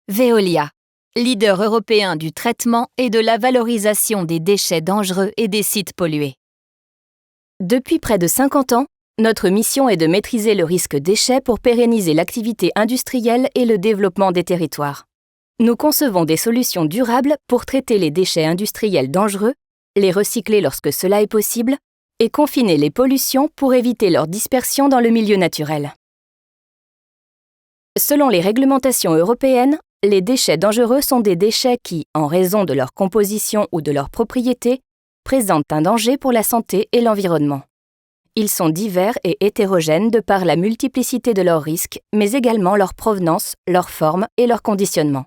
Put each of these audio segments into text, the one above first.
Veolia, leader européen du traitement et de la valorisation des déchets dangereux et des sites pollués. Depuis près de 50 ans, notre mission est de maîtriser le risque déchets pour pérenniser l'activité industrielle et le développement des territoires. Nous concevons des solutions durables pour traiter les déchets industriels dangereux, les recycler lorsque cela est possible et confiner les pollutions pour éviter leur dispersion dans le milieu naturel. Selon les réglementations européennes, les déchets dangereux sont des déchets qui, en raison de leur composition ou de leurs propriétés, présentent un danger pour la santé et l'environnement. Ils sont divers et hétérogènes de par la multiplicité de leurs risques, mais également leur provenance, leur forme et leur conditionnement.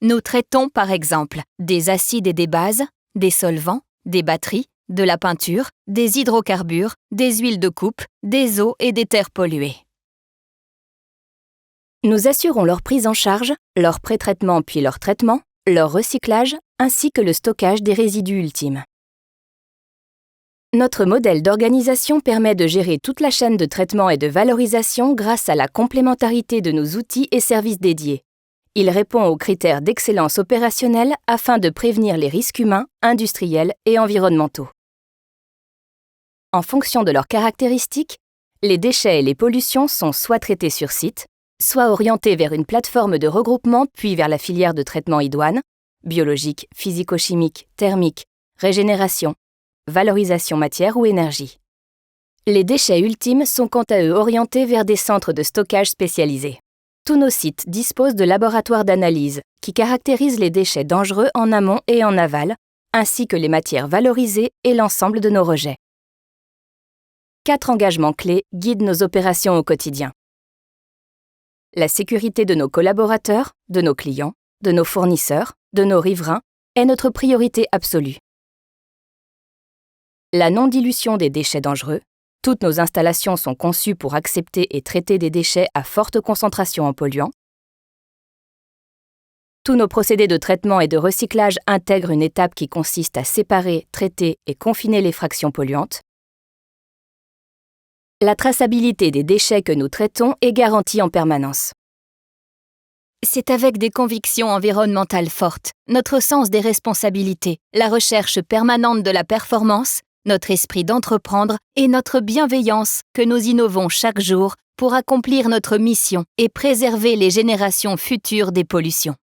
Nous traitons par exemple des acides et des bases, des solvants, des batteries, de la peinture, des hydrocarbures, des huiles de coupe, des eaux et des terres polluées. Nous assurons leur prise en charge, leur pré-traitement puis leur traitement, leur recyclage ainsi que le stockage des résidus ultimes. Notre modèle d'organisation permet de gérer toute la chaîne de traitement et de valorisation grâce à la complémentarité de nos outils et services dédiés. Il répond aux critères d'excellence opérationnelle afin de prévenir les risques humains, industriels et environnementaux. En fonction de leurs caractéristiques, les déchets et les pollutions sont soit traités sur site, soit orientés vers une plateforme de regroupement puis vers la filière de traitement idoine, biologique, physico-chimique, thermique, régénération, valorisation matière ou énergie. Les déchets ultimes sont quant à eux orientés vers des centres de stockage spécialisés. Tous nos sites disposent de laboratoires d'analyse qui caractérisent les déchets dangereux en amont et en aval, ainsi que les matières valorisées et l'ensemble de nos rejets. 4 engagements clés guident nos opérations au quotidien. La sécurité de nos collaborateurs, de nos clients, de nos fournisseurs, de nos riverains est notre priorité absolue. La non-dilution des déchets dangereux. Toutes nos installations sont conçues pour accepter et traiter des déchets à forte concentration en polluants. Tous nos procédés de traitement et de recyclage intègrent une étape qui consiste à séparer, traiter et confiner les fractions polluantes. La traçabilité des déchets que nous traitons est garantie en permanence. C'est avec des convictions environnementales fortes, notre sens des responsabilités, la recherche permanente de la performance, notre esprit d'entreprendre et notre bienveillance que nous innovons chaque jour pour accomplir notre mission et préserver les générations futures des pollutions.